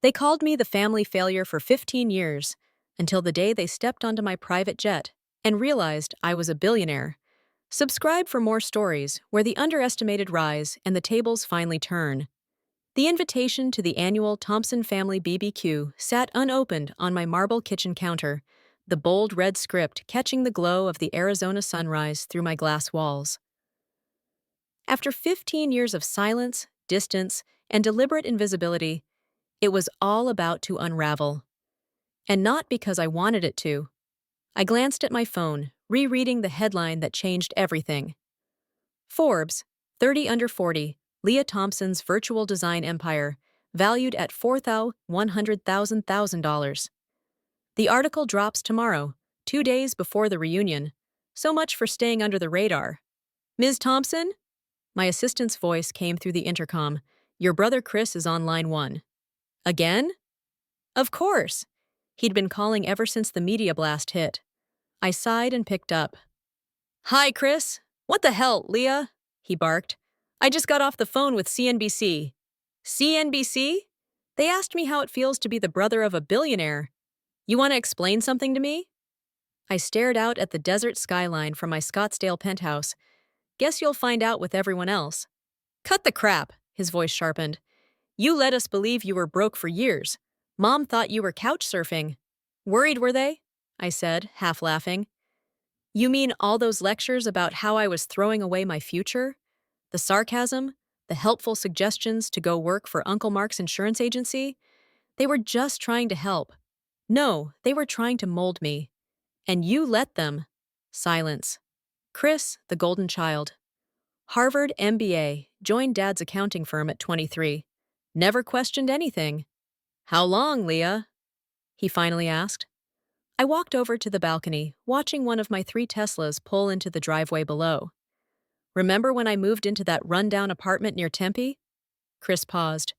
They called me the family failure for 15 years, until the day they stepped onto my private jet and realized I was a billionaire. Subscribe for more stories where the underestimated rise and the tables finally turn. The invitation to the annual Thompson family BBQ sat unopened on my marble kitchen counter, the bold red script catching the glow of the Arizona sunrise through my glass walls. After 15 years of silence, distance, and deliberate invisibility, it was all about to unravel. And not because I wanted it to. I glanced at my phone, rereading the headline that changed everything. Forbes, 30 under 40, Leah Thompson's virtual design empire, valued at $4,100,000. The article drops tomorrow, 2 days before the reunion. So much for staying under the radar. Ms. Thompson? My assistant's voice came through the intercom. Your brother Chris is on line 1. Again? Of course. He'd been calling ever since the media blast hit. I sighed and picked up. Hi, Chris. What the hell, Leah? He barked. I just got off the phone with CNBC. CNBC? They asked me how it feels to be the brother of a billionaire. You want to explain something to me? I stared out at the desert skyline from my Scottsdale penthouse. Guess you'll find out with everyone else. Cut the crap, his voice sharpened. You let us believe you were broke for years. Mom thought you were couch surfing. Worried, were they? I said, half laughing. You mean all those lectures about how I was throwing away my future? The sarcasm? The helpful suggestions to go work for Uncle Mark's insurance agency? They were just trying to help. No, they were trying to mold me. And you let them. Silence. Chris, the golden child. Harvard MBA, joined Dad's accounting firm at 23. Never questioned anything. How long, Leah? He finally asked. I walked over to the balcony, watching one of my 3 Teslas pull into the driveway below. Remember when I moved into that rundown apartment near Tempe? Chris paused.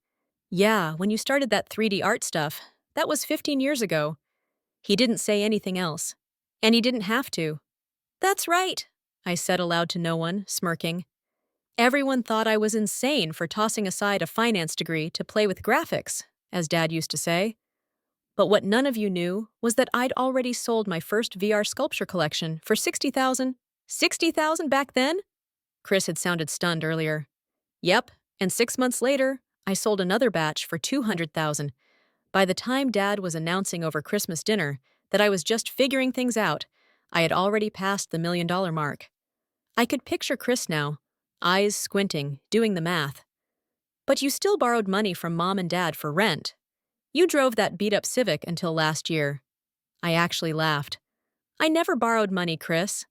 Yeah, when you started that 3D art stuff. That was 15 years ago. He didn't say anything else. And he didn't have to. That's right, I said aloud to no one, smirking. Everyone thought I was insane for tossing aside a finance degree to play with graphics, as Dad used to say. But what none of you knew was that I'd already sold my first VR sculpture collection for $60,000. $60,000 back then? Chris had sounded stunned earlier. Yep, and 6 months later, I sold another batch for $200,000. By the time Dad was announcing over Christmas dinner that I was just figuring things out, I had already passed the $1 million mark. I could picture Chris now, eyes squinting, doing the math. But you still borrowed money from Mom and Dad for rent. You drove that beat-up Civic until last year. I actually laughed. I never borrowed money, Chris.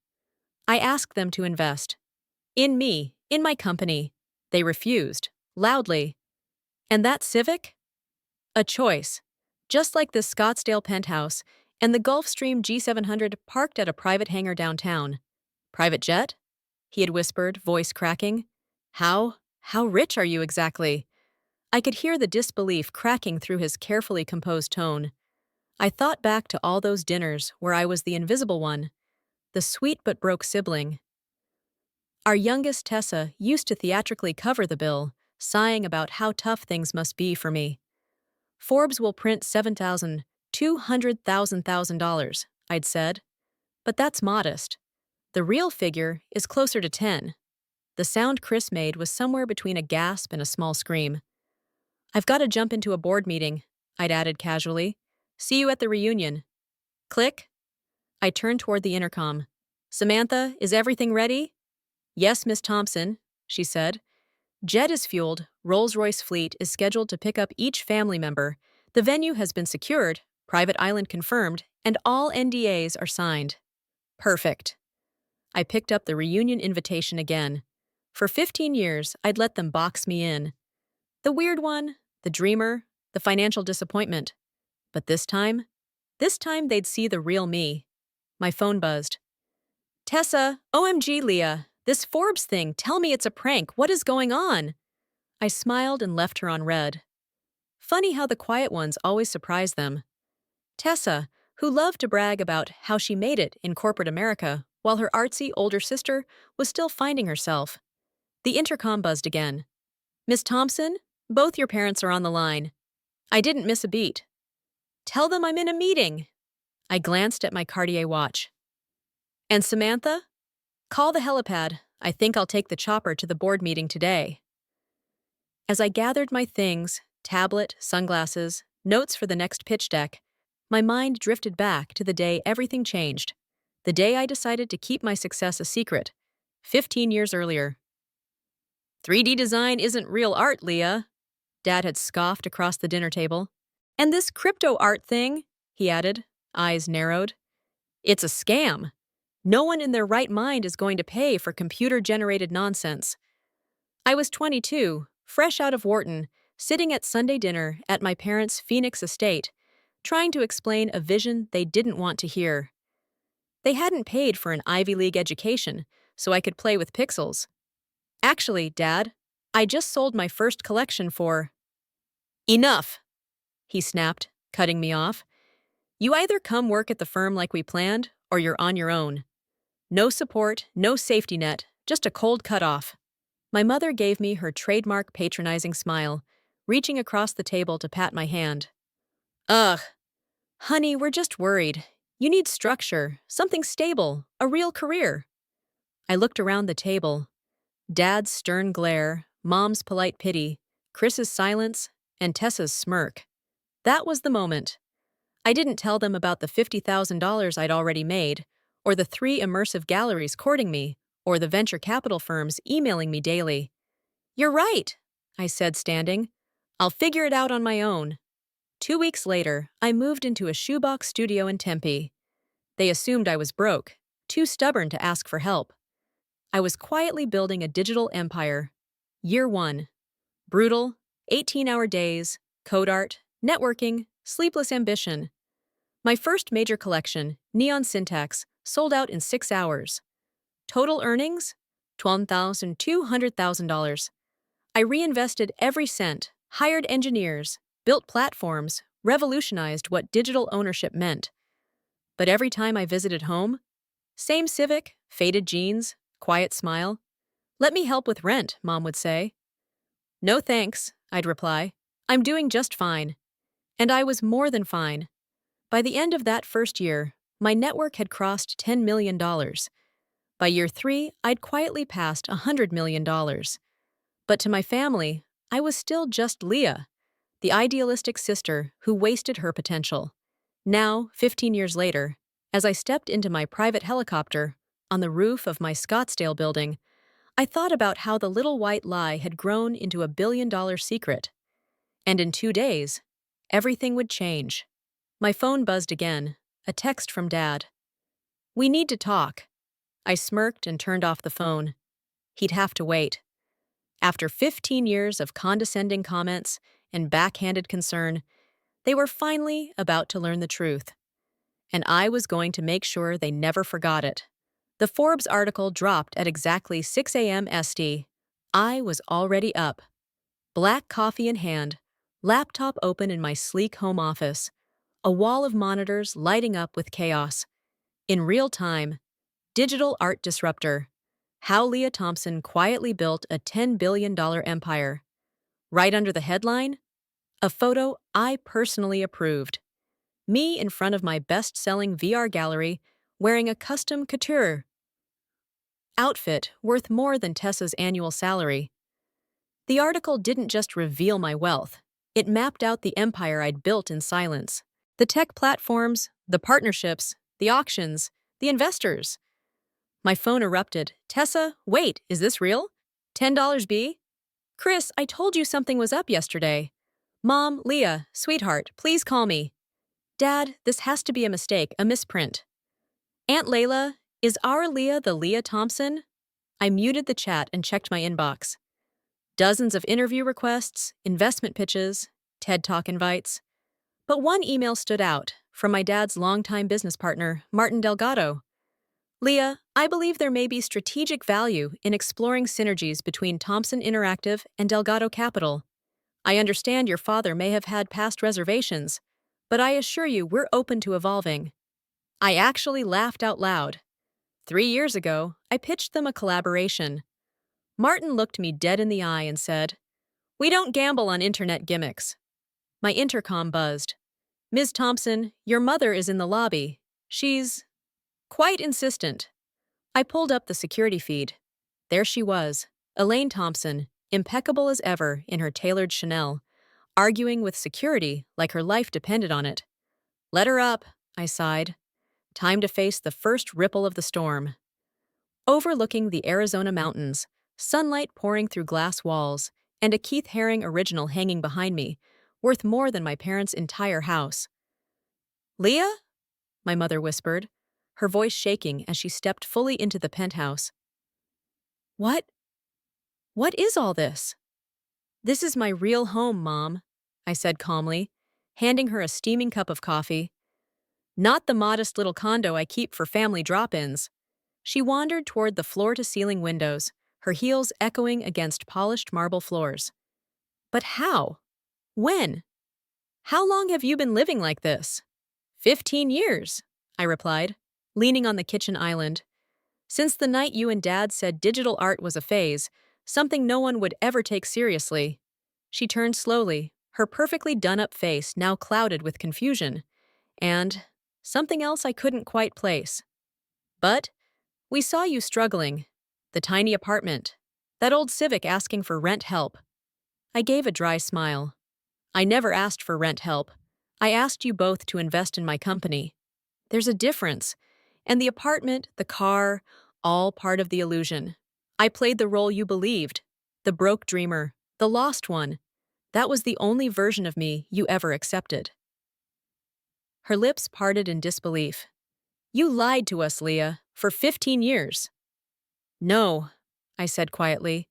I asked them to invest. In me, in my company. They refused, loudly. And that Civic? A choice. Just like this Scottsdale penthouse and the Gulfstream G700 parked at a private hangar downtown. Private jet? He had whispered, voice cracking. How rich are you exactly? I could hear the disbelief cracking through his carefully composed tone. I thought back to all those dinners where I was the invisible one, the sweet but broke sibling. Our youngest Tessa used to theatrically cover the bill, sighing about how tough things must be for me. Forbes will print $7,200,000, I'd said. But that's modest. The real figure is closer to 10. The sound Chris made was somewhere between a gasp and a small scream. I've got to jump into a board meeting, I'd added casually. See you at the reunion. Click. I turned toward the intercom. Samantha, is everything ready? Yes, Miss Thompson, she said. Jet is fueled, Rolls-Royce fleet is scheduled to pick up each family member. The venue has been secured, private island confirmed, and all NDAs are signed. Perfect. I picked up the reunion invitation again. For 15 years, I'd let them box me in. The weird one, the dreamer, the financial disappointment. But this time they'd see the real me. My phone buzzed. Tessa, OMG, Leah, this Forbes thing, tell me it's a prank. What is going on? I smiled and left her on red. Funny how the quiet ones always surprise them. Tessa, who loved to brag about how she made it in corporate America while her artsy older sister was still finding herself. The intercom buzzed again. Miss Thompson, both your parents are on the line. I didn't miss a beat. Tell them I'm in a meeting. I glanced at my Cartier watch. And Samantha? Call the helipad. I think I'll take the chopper to the board meeting today. As I gathered my things, tablet, sunglasses, notes for the next pitch deck, my mind drifted back to the day everything changed. The day I decided to keep my success a secret, 15 years earlier. 3D design isn't real art, Leah, Dad had scoffed across the dinner table. And this crypto art thing, he added, eyes narrowed. It's a scam. No one in their right mind is going to pay for computer-generated nonsense. I was 22, fresh out of Wharton, sitting at Sunday dinner at my parents' Phoenix estate, trying to explain a vision they didn't want to hear. They hadn't paid for an Ivy League education, so I could play with pixels. Actually, Dad, I just sold my first collection for… Enough, he snapped, cutting me off. You either come work at the firm like we planned, or you're on your own. No support, no safety net, just a cold cutoff. My mother gave me her trademark patronizing smile, reaching across the table to pat my hand. Ugh. Honey, we're just worried. You need structure, something stable, a real career. I looked around the table. Dad's stern glare, Mom's polite pity, Chris's silence, and Tessa's smirk. That was the moment. I didn't tell them about the $50,000 I'd already made, or the 3 immersive galleries courting me, or the venture capital firms emailing me daily. You're right, I said, standing. I'll figure it out on my own. 2 weeks later, I moved into a shoebox studio in Tempe. They assumed I was broke, too stubborn to ask for help. I was quietly building a digital empire. Year 1. Brutal, 18-hour days, code art, networking, sleepless ambition. My first major collection, Neon Syntax, sold out in 6 hours. Total earnings? $12,200,000. I reinvested every cent, hired engineers, built platforms, revolutionized what digital ownership meant. But every time I visited home, same Civic, faded jeans, quiet smile. Let me help with rent, Mom would say. No thanks, I'd reply. I'm doing just fine. And I was more than fine. By the end of that first year, my network had crossed $10 million. By year 3, I'd quietly passed $100 million. But to my family, I was still just Leah, the idealistic sister who wasted her potential. Now, 15 years later, as I stepped into my private helicopter on the roof of my Scottsdale building, I thought about how the little white lie had grown into a billion-dollar secret. And in 2 days, everything would change. My phone buzzed again, a text from Dad. We need to talk. I smirked and turned off the phone. He'd have to wait. After 15 years of condescending comments and backhanded concern, they were finally about to learn the truth. And I was going to make sure they never forgot it. The Forbes article dropped at exactly 6 a.m. ST. I was already up. Black coffee in hand, laptop open in my sleek home office, a wall of monitors lighting up with chaos. In real time, digital art disruptor. How Leah Thompson quietly built a $10 billion empire. Right under the headline, a photo I personally approved. Me in front of my best-selling VR gallery wearing a custom couture outfit worth more than Tessa's annual salary. The article didn't just reveal my wealth. It mapped out the empire I'd built in silence. The tech platforms, the partnerships, the auctions, the investors. My phone erupted. Tessa, wait, is this real? $10 B? Chris, I told you something was up yesterday. Mom, Leah, sweetheart, please call me. Dad, this has to be a mistake, a misprint. Aunt Layla, is our Leah the Leah Thompson? I muted the chat and checked my inbox. Dozens of interview requests, investment pitches, TED Talk invites. But one email stood out, from my dad's longtime business partner, Martin Delgado. Leah, I believe there may be strategic value in exploring synergies between Thompson Interactive and Delgado Capital. I understand your father may have had past reservations, but I assure you we're open to evolving. I actually laughed out loud. 3 years ago, I pitched them a collaboration. Martin looked me dead in the eye and said, "We don't gamble on internet gimmicks." My intercom buzzed. Ms. Thompson, your mother is in the lobby. She's quite insistent. I pulled up the security feed. There she was, Elaine Thompson, impeccable as ever in her tailored Chanel, arguing with security like her life depended on it. Let her up, I sighed. Time to face the first ripple of the storm. Overlooking the Arizona mountains, sunlight pouring through glass walls, and a Keith Haring original hanging behind me, worth more than my parents' entire house. Leah? My mother whispered, her voice shaking as she stepped fully into the penthouse. What? What is all this? This is my real home, Mom, I said calmly, handing her a steaming cup of coffee. Not the modest little condo I keep for family drop-ins. She wandered toward the floor-to-ceiling windows, her heels echoing against polished marble floors. But how? When? How long have you been living like this? 15 years, I replied, leaning on the kitchen island. Since the night you and Dad said digital art was a phase, something no one would ever take seriously. She turned slowly, her perfectly done-up face now clouded with confusion, and something else I couldn't quite place. But we saw you struggling. The tiny apartment. That old Civic asking for rent help. I gave a dry smile. I never asked for rent help. I asked you both to invest in my company. There's a difference. And the apartment, the car, all part of the illusion. I played the role you believed. The broke dreamer. The lost one. That was the only version of me you ever accepted. Her lips parted in disbelief. You lied to us, Leah, for 15 years. No, I said quietly.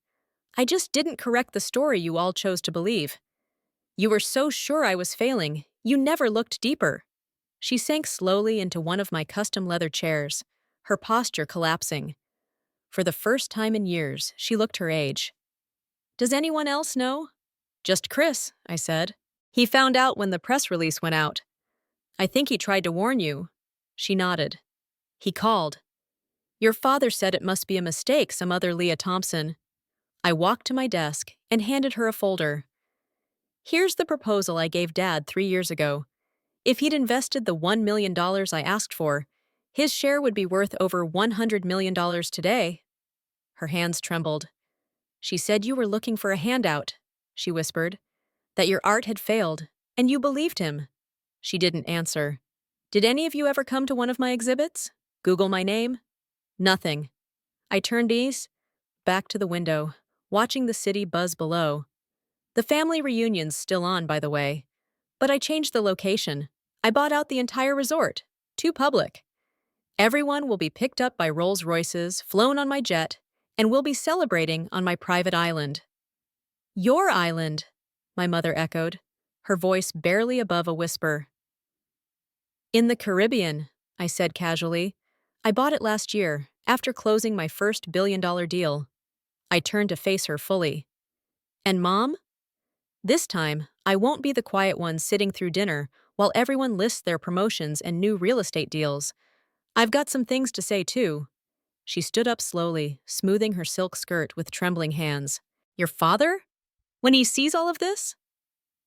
I just didn't correct the story you all chose to believe. You were so sure I was failing, you never looked deeper. She sank slowly into one of my custom leather chairs, her posture collapsing. For the first time in years, she looked her age. Does anyone else know? Just Chris, I said. He found out when the press release went out. I think he tried to warn you. She nodded. He called. Your father said it must be a mistake, some other Leah Thompson. I walked to my desk and handed her a folder. Here's the proposal I gave Dad 3 years ago. If he'd invested the $1 million I asked for, his share would be worth over $100 million today. Her hands trembled. She said you were looking for a handout, she whispered, that your art had failed, and you believed him. She didn't answer. Did any of you ever come to one of my exhibits? Google my name? Nothing. I turned east, back to the window, watching the city buzz below. The family reunion's still on, by the way. But I changed the location. I bought out the entire resort. Too public. Everyone will be picked up by Rolls-Royces, flown on my jet, and we'll be celebrating on my private island. Your island, my mother echoed, her voice barely above a whisper. In the Caribbean, I said casually. I bought it last year, after closing my first billion-dollar deal. I turned to face her fully. And Mom? This time, I won't be the quiet one sitting through dinner while everyone lists their promotions and new real estate deals. I've got some things to say, too. She stood up slowly, smoothing her silk skirt with trembling hands. Your father? When he sees all of this?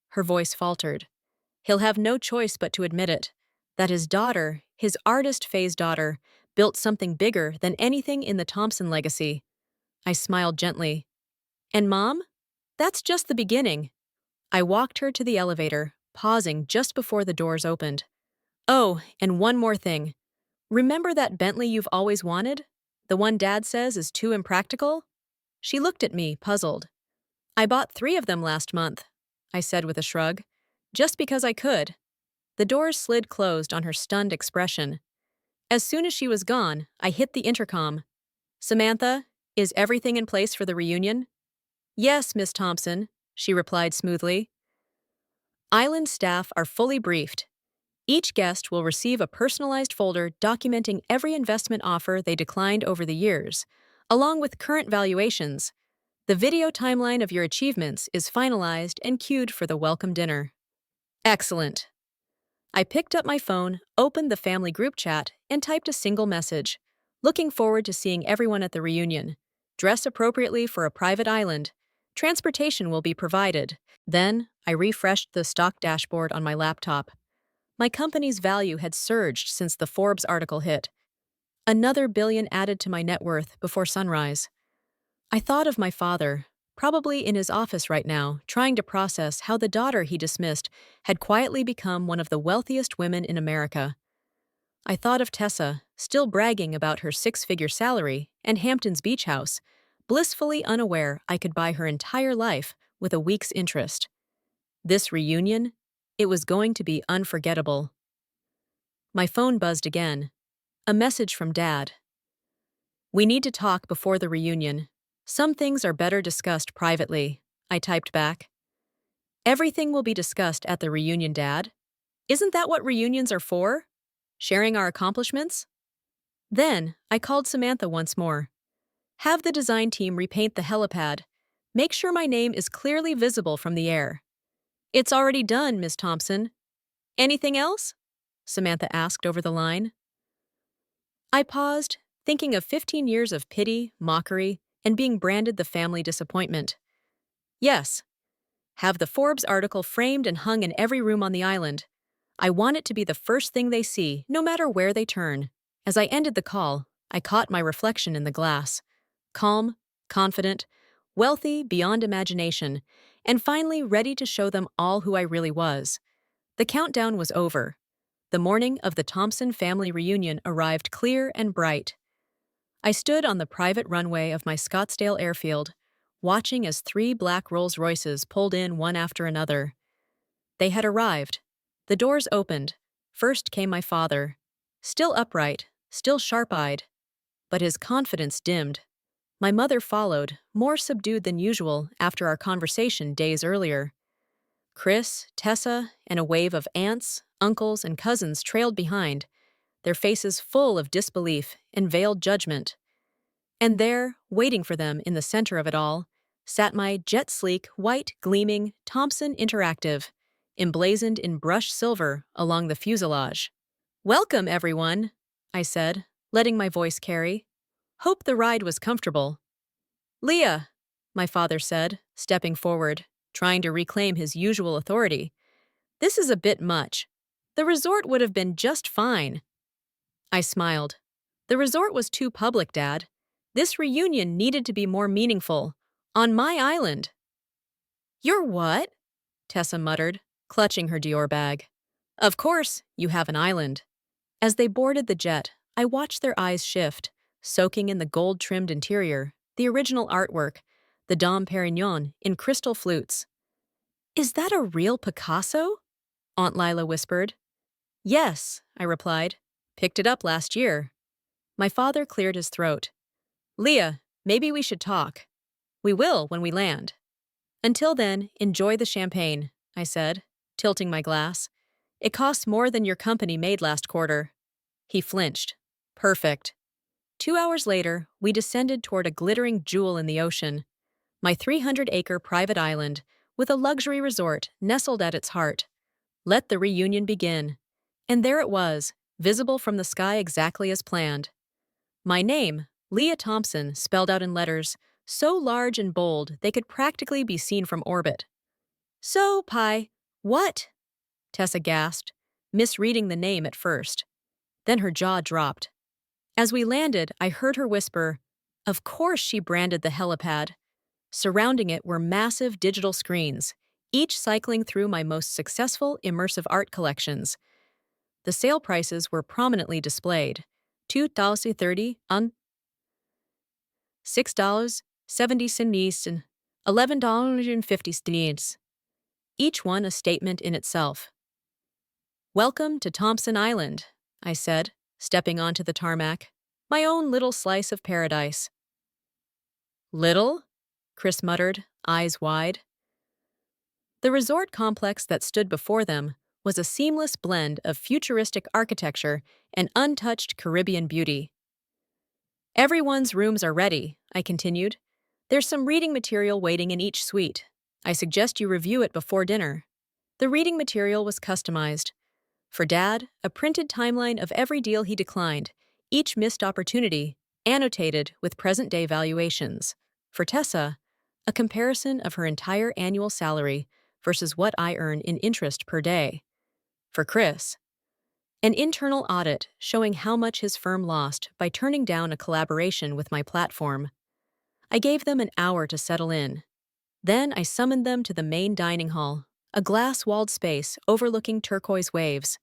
Her voice faltered. He'll have no choice but to admit it, that his daughter, his artist-phase daughter, built something bigger than anything in the Thompson legacy. I smiled gently. And Mom? That's just the beginning. I walked her to the elevator, pausing just before the doors opened. Oh, and one more thing. Remember that Bentley you've always wanted? The one Dad says is too impractical? She looked at me, puzzled. I bought 3 of them last month, I said with a shrug, just because I could. The doors slid closed on her stunned expression. As soon as she was gone, I hit the intercom. Samantha, is everything in place for the reunion? Yes, Miss Thompson, she replied smoothly. Island staff are fully briefed. Each guest will receive a personalized folder documenting every investment offer they declined over the years, along with current valuations. The video timeline of your achievements is finalized and queued for the welcome dinner. Excellent. I picked up my phone, opened the family group chat, and typed a single message. Looking forward to seeing everyone at the reunion. Dress appropriately for a private island. Transportation will be provided. Then, I refreshed the stock dashboard on my laptop. My company's value had surged since the Forbes article hit. Another billion added to my net worth before sunrise. I thought of my father, probably in his office right now, trying to process how the daughter he dismissed had quietly become one of the wealthiest women in America. I thought of Tessa, still bragging about her six-figure salary and Hampton's beach house, blissfully unaware I could buy her entire life with a week's interest. This reunion, it was going to be unforgettable. My phone buzzed again. A message from Dad. "We need to talk before the reunion. Some things are better discussed privately," I typed back. "Everything will be discussed at the reunion, Dad. Isn't that what reunions are for? Sharing our accomplishments?" Then, I called Samantha once more. "Have the design team repaint the helipad. Make sure my name is clearly visible from the air." "It's already done, Miss Thompson." "Anything else?" Samantha asked over the line. I paused, thinking of 15 years of pity, mockery, and being branded the family disappointment. "Yes. Have the Forbes article framed and hung in every room on the island. I want it to be the first thing they see, no matter where they turn." As I ended the call, I caught my reflection in the glass. Calm, confident, wealthy beyond imagination, and finally ready to show them all who I really was. The countdown was over. The morning of the Thompson family reunion arrived clear and bright. I stood on the private runway of my Scottsdale airfield, watching as 3 black Rolls-Royces pulled in one after another. They had arrived. The doors opened. First came my father. Still upright, still sharp-eyed. But his confidence dimmed. My mother followed, more subdued than usual after our conversation days earlier. Chris, Tessa, and a wave of aunts, uncles, and cousins trailed behind, their faces full of disbelief and veiled judgment. And there, waiting for them in the center of it all, sat my jet-sleek, white, gleaming Thompson Interactive, emblazoned in brushed silver along the fuselage. "Welcome, everyone," I said, letting my voice carry. "Hope the ride was comfortable." "Leah," my father said, stepping forward, trying to reclaim his usual authority. "This is a bit much. The resort would have been just fine." I smiled. "The resort was too public, Dad. This reunion needed to be more meaningful. On my island." "Your what?" Tessa muttered, clutching her Dior bag. "Of course, you have an island." As they boarded the jet, I watched their eyes shift, soaking in the gold-trimmed interior, the original artwork, the Dom Perignon in crystal flutes. "Is that a real Picasso?" Aunt Lila whispered. "Yes," I replied. "Picked it up last year." My father cleared his throat. "Leah, maybe we should talk." "We will when we land." "Until then, enjoy the champagne," I said, tilting my glass. "It costs more than your company made last quarter." He flinched. "Perfect." 2 hours later, we descended toward a glittering jewel in the ocean, my 300-acre private island, with a luxury resort nestled at its heart. Let the reunion begin. And there it was, visible from the sky exactly as planned. My name, Leah Thompson, spelled out in letters so large and bold they could practically be seen from orbit. "So, Pi, what?" Tessa gasped, misreading the name at first. Then her jaw dropped. As we landed, I heard her whisper, "Of course she branded the helipad." Surrounding it were massive digital screens, each cycling through my most successful immersive art collections. The sale prices were prominently displayed. $2,030 on $6.70 and $11.50. Each one a statement in itself. "Welcome to Thompson Island," I said, stepping onto the tarmac. "My own little slice of paradise." "Little?" Chris muttered, eyes wide. The resort complex that stood before them was a seamless blend of futuristic architecture and untouched Caribbean beauty. "Everyone's rooms are ready," I continued. "There's some reading material waiting in each suite. I suggest you review it before dinner." The reading material was customized. For Dad, a printed timeline of every deal he declined, each missed opportunity, annotated with present-day valuations. For Tessa, a comparison of her entire annual salary versus what I earn in interest per day. For Chris, an internal audit showing how much his firm lost by turning down a collaboration with my platform. I gave them an hour to settle in. Then I summoned them to the main dining hall, a glass-walled space overlooking turquoise waves.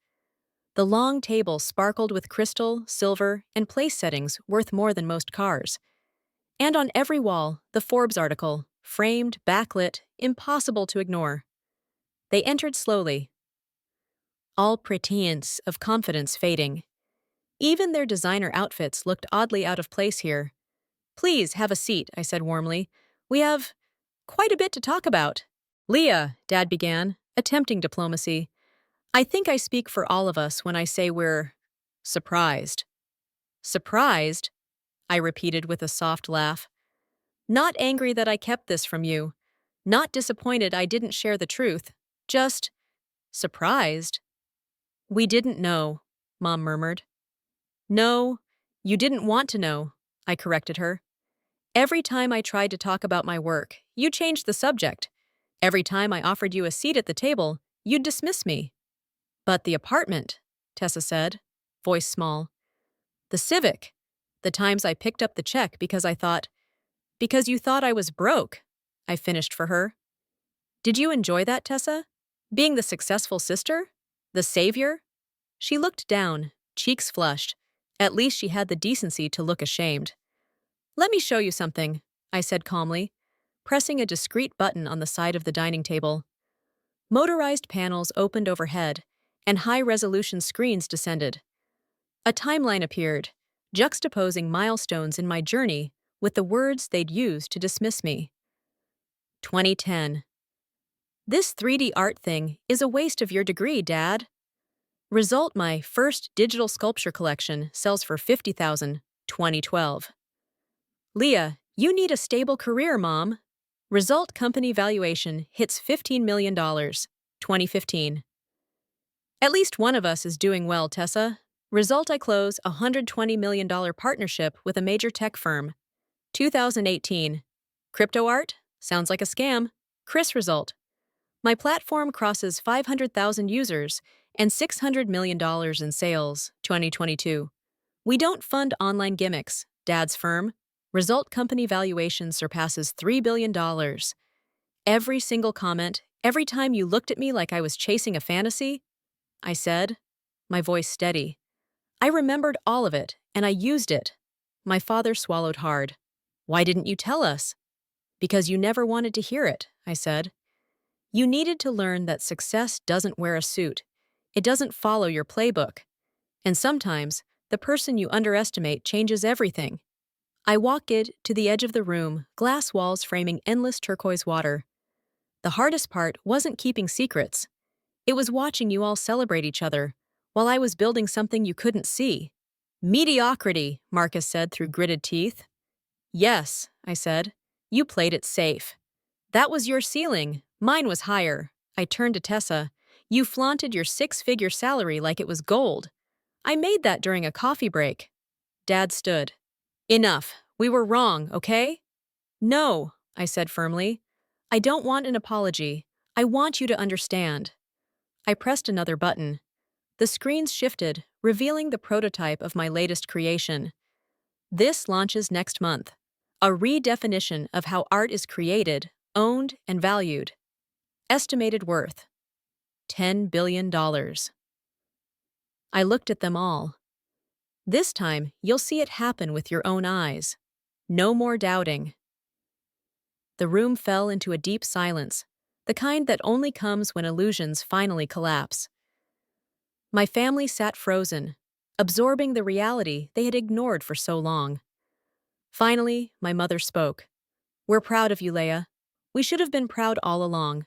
The long table sparkled with crystal, silver, and place settings worth more than most cars. And on every wall, the Forbes article, framed, backlit, impossible to ignore. They entered slowly, all pretense of confidence fading. Even their designer outfits looked oddly out of place here. "Please have a seat," I said warmly. "We have quite a bit to talk about." "Leah," Dad began, attempting diplomacy. "I think I speak for all of us when I say we're surprised." "Surprised?" I repeated with a soft laugh. "Not angry that I kept this from you. Not disappointed I didn't share the truth. Just surprised." "We didn't know," Mom murmured. "No, you didn't want to know," I corrected her. "Every time I tried to talk about my work, you changed the subject. Every time I offered you a seat at the table, you'd dismiss me." "But the apartment," Tessa said, voice small. "The Civic. The times I picked up the check because you thought I was broke," I finished for her. "Did you enjoy that, Tessa? Being the successful sister? The savior?" She looked down, cheeks flushed. At least she had the decency to look ashamed. "Let me show you something," I said calmly, pressing a discreet button on the side of the dining table. Motorized panels opened overhead, and high-resolution screens descended. A timeline appeared, juxtaposing milestones in my journey with the words they'd used to dismiss me. 2010. "This 3D art thing is a waste of your degree, Dad." Result: my first digital sculpture collection sells for $50,000, 2012. "Leah, you need a stable career, Mom." Result: company valuation hits $15 million, 2015. "At least one of us is doing well, Tessa." Result: I close a $120 million partnership with a major tech firm, 2018. Crypto art? Sounds like a scam. Chris result: my platform crosses 500,000 users and $600 million in sales, 2022. We don't fund online gimmicks, Dad's firm. Result: company valuation surpasses $3 billion. Every single comment, every time you looked at me like I was chasing a fantasy, I said, my voice steady. I remembered all of it, and I used it. My father swallowed hard. "Why didn't you tell us?" "Because you never wanted to hear it," I said. "You needed to learn that success doesn't wear a suit. It doesn't follow your playbook. And sometimes, the person you underestimate changes everything." I walked to the edge of the room, glass walls framing endless turquoise water. "The hardest part wasn't keeping secrets. It was watching you all celebrate each other, while I was building something you couldn't see." "Mediocrity," Marcus said through gritted teeth. "Yes," I said. "You played it safe. That was your ceiling. Mine was higher." I turned to Tessa. "You flaunted your six-figure salary like it was gold. I made that during a coffee break." Dad stood. "Enough. We were wrong, okay?" "No," I said firmly. "I don't want an apology. I want you to understand." I pressed another button. The screens shifted, revealing the prototype of my latest creation. This launches next month. A redefinition of how art is created, owned, and valued. Estimated worth: $10 billion. I looked at them all. "This time, you'll see it happen with your own eyes. No more doubting." The room fell into a deep silence, the kind that only comes when illusions finally collapse. My family sat frozen, absorbing the reality they had ignored for so long. Finally, my mother spoke. "We're proud of you, Leah. We should have been proud all along."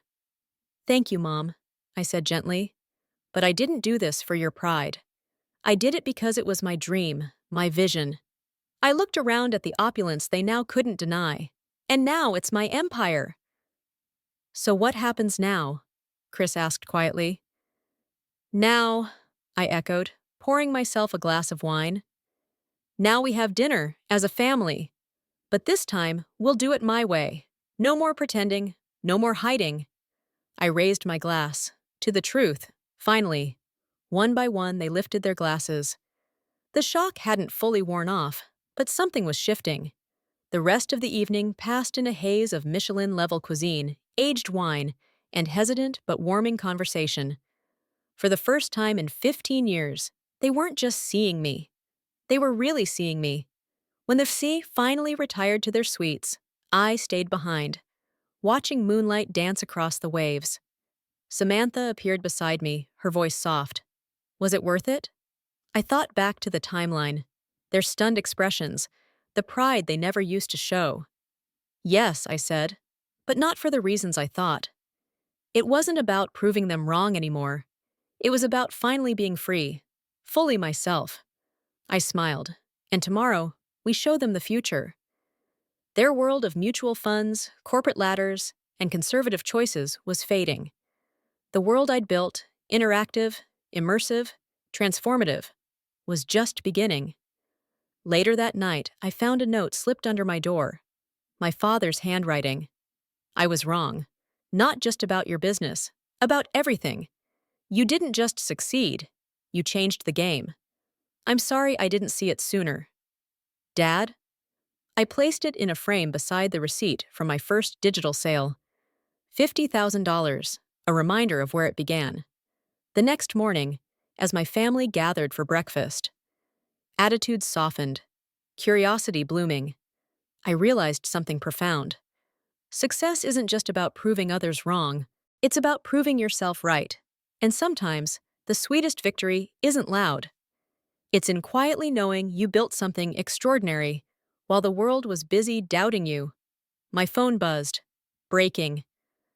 "Thank you, Mom," I said gently. "But I didn't do this for your pride. I did it because it was my dream, my vision." I looked around at the opulence they now couldn't deny. "And now it's my empire." "So what happens now?" Chris asked quietly. "Now," I echoed, pouring myself a glass of wine. "Now we have dinner, as a family. But this time, we'll do it my way. No more pretending, no more hiding." I raised my glass. To the truth. Finally. One by one, they lifted their glasses. The shock hadn't fully worn off, but something was shifting. The rest of the evening passed in a haze of Michelin-level cuisine, aged wine, and hesitant but warming conversation. For the first time in 15 years, they weren't just seeing me. They were really seeing me. When the FC finally retired to their suites, I stayed behind, watching moonlight dance across the waves. Samantha appeared beside me, her voice soft. Was it worth it? I thought back to the timeline, their stunned expressions, the pride they never used to show. Yes, I said, but not for the reasons I thought. It wasn't about proving them wrong anymore. It was about finally being free, fully myself. I smiled, and tomorrow, we show them the future. Their world of mutual funds, corporate ladders, and conservative choices was fading. The world I'd built, interactive, immersive, transformative, was just beginning. Later that night, I found a note slipped under my door. My father's handwriting. I was wrong. Not just about your business, about everything. You didn't just succeed, you changed the game. I'm sorry I didn't see it sooner. Dad? I placed it in a frame beside the receipt from my first digital sale. $50,000, a reminder of where it began. The next morning, as my family gathered for breakfast, attitudes softened, curiosity blooming, I realized something profound. Success isn't just about proving others wrong, it's about proving yourself right. And sometimes, the sweetest victory isn't loud. It's in quietly knowing you built something extraordinary while the world was busy doubting you. My phone buzzed. Breaking.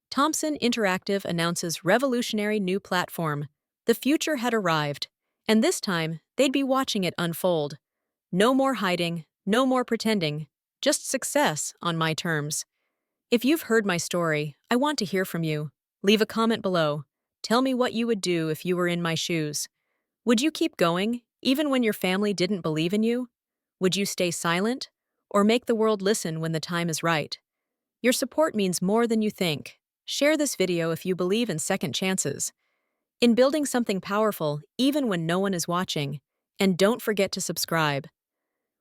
Thompson Interactive announces revolutionary new platform. The future had arrived, and this time they'd be watching it unfold. No more hiding, no more pretending, just success on my terms. If you've heard my story, I want to hear from you. Leave a comment below. Tell me what you would do if you were in my shoes. Would you keep going, even when your family didn't believe in you? Would you stay silent, or make the world listen when the time is right? Your support means more than you think. Share this video if you believe in second chances, in building something powerful even when no one is watching, and don't forget to subscribe.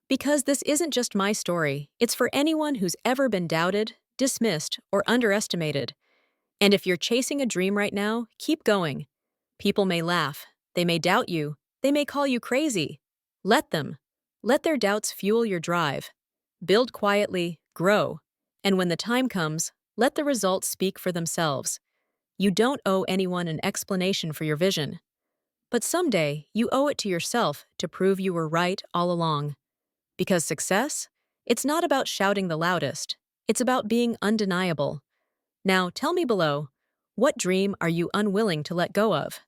Because this isn't just my story, it's for anyone who's ever been doubted, dismissed, or underestimated. And if you're chasing a dream right now, keep going. People may laugh, they may doubt you, they may call you crazy. Let them. Let their doubts fuel your drive. Build quietly, grow, and when the time comes, let the results speak for themselves. You don't owe anyone an explanation for your vision. But someday, you owe it to yourself to prove you were right all along. Because success? It's not about shouting the loudest. It's about being undeniable. Now, tell me below, what dream are you unwilling to let go of?